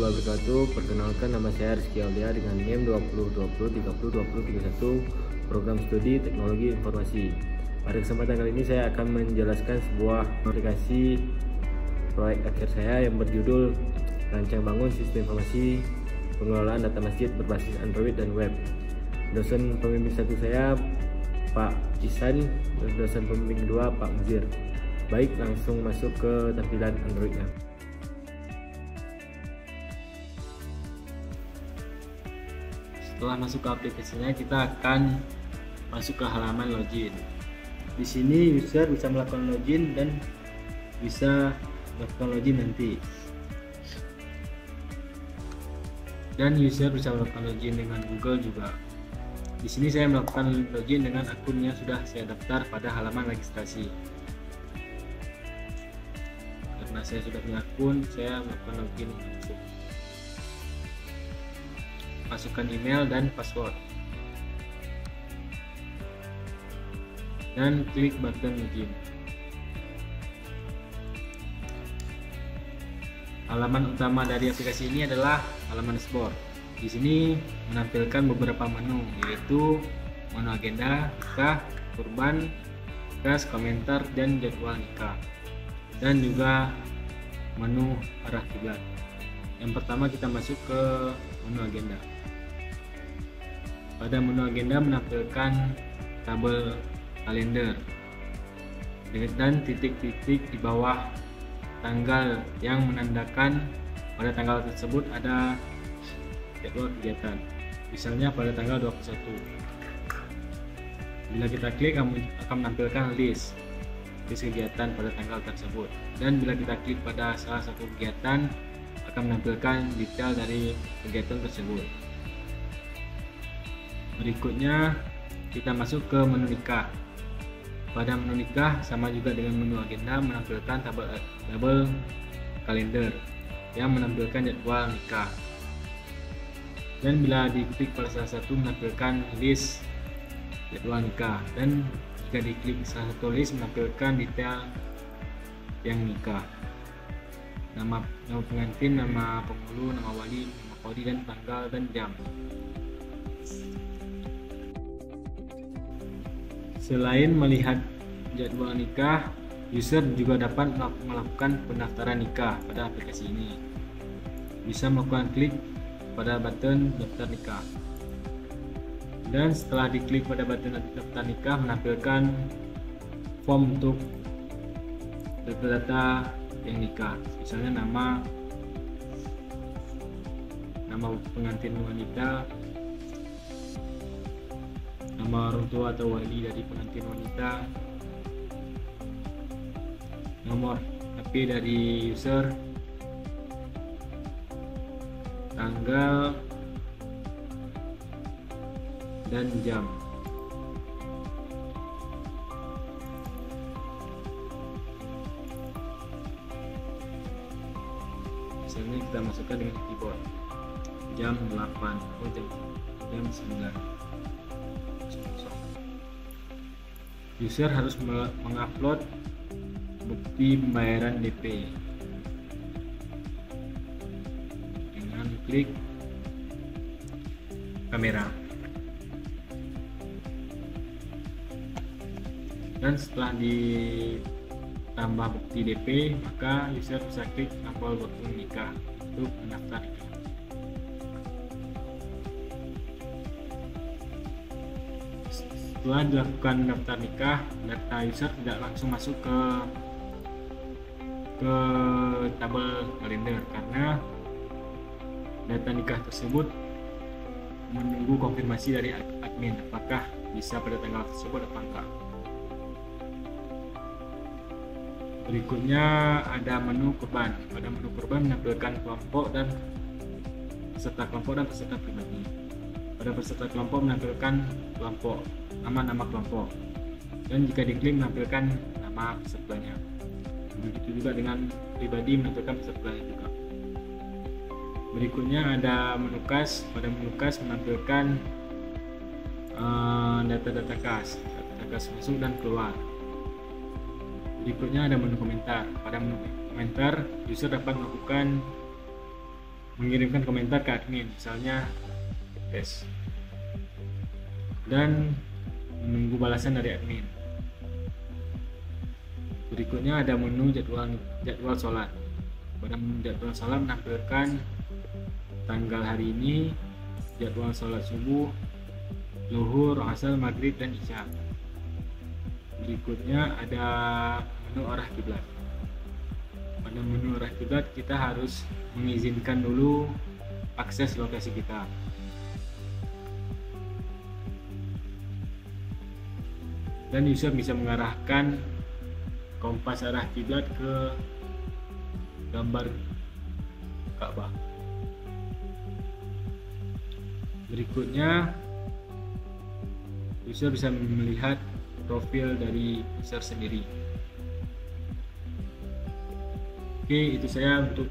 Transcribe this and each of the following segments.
warahmatullahi wabarakatuh. Perkenalkan, nama saya Rizky Aulia dengan NIM 2020303031, program studi teknologi informasi. Pada kesempatan kali ini saya akan menjelaskan sebuah aplikasi proyek akhir saya yang berjudul Rancang Bangun Sistem Informasi Pengelolaan Data Masjid berbasis Android dan Web. Dosen pembimbing satu saya Pak Isan, dan dosen pembimbing kedua Pak Muzir. Baik, langsung masuk ke tampilan Androidnya. Setelah masuk ke aplikasinya, kita akan masuk ke halaman login. Di sini user bisa melakukan login dan bisa melakukan login nanti. Dan user bisa melakukan login dengan Google juga. Di sini saya melakukan login dengan akun yang sudah saya daftar pada halaman registrasi. Karena saya sudah punya akun, saya melakukan login langsung. Masukkan email dan password. Dan klik button login. Halaman utama dari aplikasi ini adalah halaman dashboard. Di sini menampilkan beberapa menu, yaitu menu agenda, nikah, kurban, tugas, komentar, dan jadwal nikah. Dan juga menu arah kiblat. Yang pertama kita masuk ke menu agenda. Pada menu agenda menampilkan tabel kalender dan titik-titik di bawah tanggal yang menandakan pada tanggal tersebut ada jadwal kegiatan. Misalnya pada tanggal 21. Bila kita klik akan menampilkan list kegiatan pada tanggal tersebut. Dan bila kita klik pada salah satu kegiatan akan menampilkan detail dari kegiatan tersebut. Berikutnya kita masuk ke menu nikah. Pada menu nikah sama juga dengan menu agenda menampilkan tabel kalender yang menampilkan jadwal nikah. Dan bila diklik pada salah satu menampilkan list jadwal nikah, dan jika diklik salah satu list menampilkan detail yang nikah. Nama pengantin, nama penghulu, nama wali, nama kodi, dan tanggal dan jam. Selain melihat jadwal nikah, user juga dapat melakukan pendaftaran nikah pada aplikasi ini. Bisa melakukan klik pada button daftar nikah. Dan setelah diklik pada button daftar nikah menampilkan form untuk data-data yang nikah. Misalnya nama pengantin wanita, nama orang tua atau wali dari pengantin wanita, nomor HP dari user, tanggal, dan jam. Misalnya kita masukkan dengan keyboard jam 8 atau jam 9. User harus mengupload bukti pembayaran DP dengan klik kamera. Dan setelah ditambah bukti DP, maka user bisa klik tombol button nikah untuk mendaftar nikah. Setelah dilakukan daftar nikah, data user tidak langsung masuk ke tabel kalender karena data nikah tersebut menunggu konfirmasi dari admin apakah bisa pada tanggal tersebut atau enggak. Berikutnya ada menu kurban. Pada menu kurban menampilkan kelompok dan peserta pribadi. Pada peserta kelompok menampilkan kelompok, nama kelompok, dan jika diklik menampilkan nama pesertanya. Begitu juga dengan pribadi menampilkan pesertanya juga. Berikutnya ada menu kas. Pada menu kas menampilkan data-data kas masuk dan keluar. Berikutnya ada menu komentar. Pada menu komentar, user dapat melakukan mengirimkan komentar ke admin, misalnya tes, dan menunggu balasan dari admin. Berikutnya ada menu jadwal sholat. Pada menu jadwal sholat menampilkan tanggal hari ini, jadwal sholat subuh, zuhur, asar, maghrib, dan isya. Berikutnya ada menu arah kiblat. Pada menu arah kiblat kita harus mengizinkan dulu akses lokasi kita. Dan user bisa mengarahkan kompas arah kiblat ke gambar Ka'bah. Berikutnya, user bisa melihat profil dari user sendiri. Oke, itu saya untuk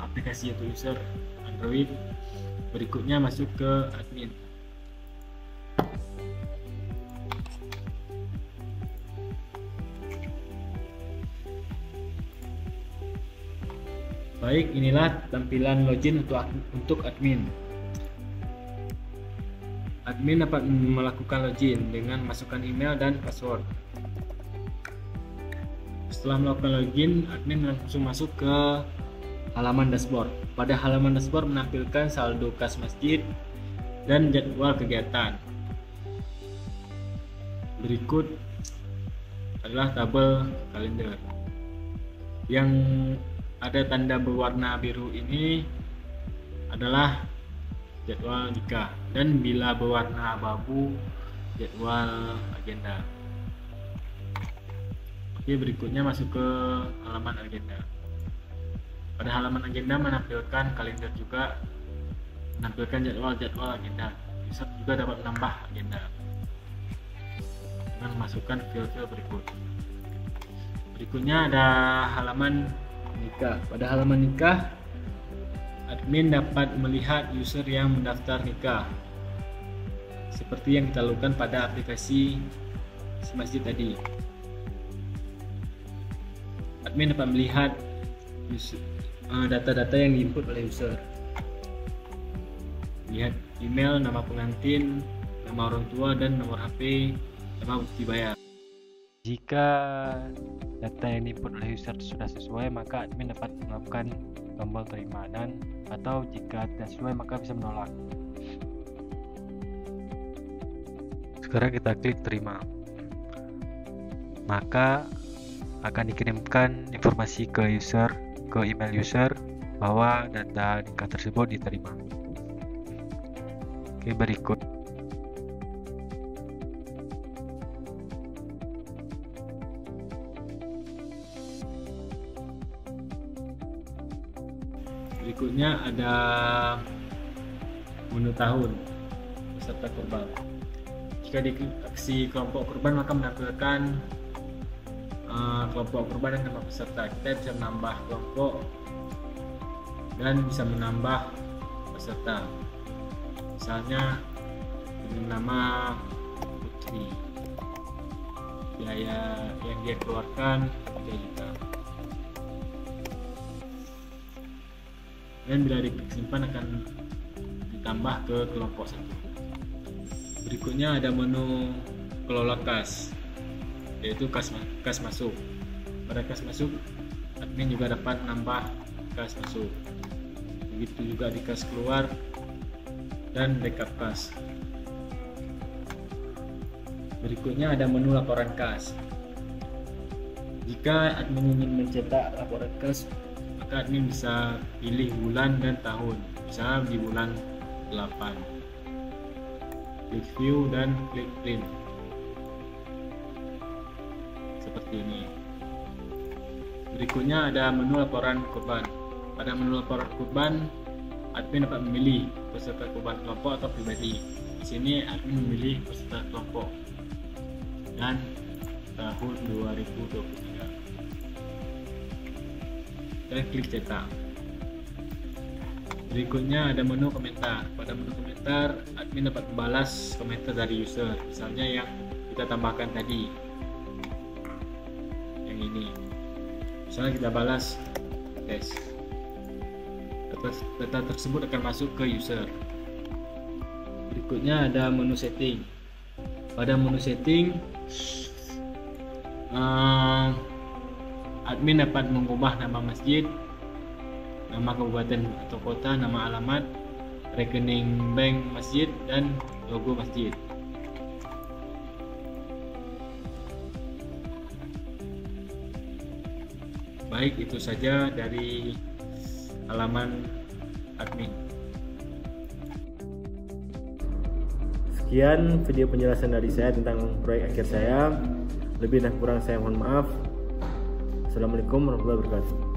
aplikasi untuk user Android. Berikutnya masuk ke admin. Baik, inilah tampilan login untuk admin. Admin dapat melakukan login dengan masukkan email dan password. Setelah melakukan login, admin langsung masuk ke halaman dashboard. Pada halaman dashboard menampilkan saldo kas masjid dan jadwal kegiatan. Berikut adalah tabel kalender. Yang ada tanda berwarna biru ini adalah jadwal nikah, dan bila berwarna abu-abu jadwal agenda. Oke, berikutnya masuk ke halaman agenda. Pada halaman agenda menampilkan kalender, juga menampilkan jadwal agenda. User juga dapat menambah agenda dengan memasukkan file-file berikut. Berikutnya ada halaman nikah. Pada halaman nikah, admin dapat melihat user yang mendaftar nikah, seperti yang kita lakukan pada aplikasi masjid tadi. Admin dapat melihat data-data yang diinput oleh user. Lihat email, nama pengantin, nama orang tua, dan nomor HP, sama bukti bayar. Jika data yang diinput oleh user sudah sesuai, maka admin dapat melakukan tombol terima, dan atau jika tidak sesuai maka bisa menolak. Sekarang kita klik terima, maka akan dikirimkan informasi ke email user bahwa data nikah tersebut diterima. Oke, berikutnya ada menu tahun peserta kurban. Jika diklik aksi kelompok kurban maka menampilkan kelompok kurban dan nama peserta. Kita bisa menambah kelompok dan bisa menambah peserta, misalnya dengan nama Putri, biaya yang dia keluarkan 3 juta. Dan bila diklik simpan akan ditambah ke kelompok 1. Berikutnya ada menu kelola kas, yaitu kas masuk. Pada kas masuk, admin juga dapat menambah kas masuk. Begitu juga di kas keluar dan backup kas. Berikutnya ada menu laporan kas. Jika admin ingin mencetak laporan kas, maka admin bisa pilih bulan dan tahun, misalnya di bulan 8. Klik view dan klik print, seperti ini. Berikutnya ada menu laporan kurban. Pada menu laporan kurban, admin dapat memilih peserta kurban kelompok atau pribadi. Di sini admin memilih peserta kelompok dan tahun 2023. Dan klik cetak. Berikutnya ada menu komentar. Pada menu komentar, admin dapat membalas komentar dari user, misalnya yang kita tambahkan tadi, yang ini. Misalnya kita balas tes. data tersebut akan masuk ke user. Berikutnya ada menu setting. Pada menu setting, admin dapat mengubah nama masjid, nama kabupaten atau kota, nama alamat, rekening bank masjid, dan logo masjid. Baik, itu saja dari halaman admin. Sekian video penjelasan dari saya tentang proyek akhir saya. Lebih dan kurang saya mohon maaf. Assalamualaikum warahmatullahi wabarakatuh.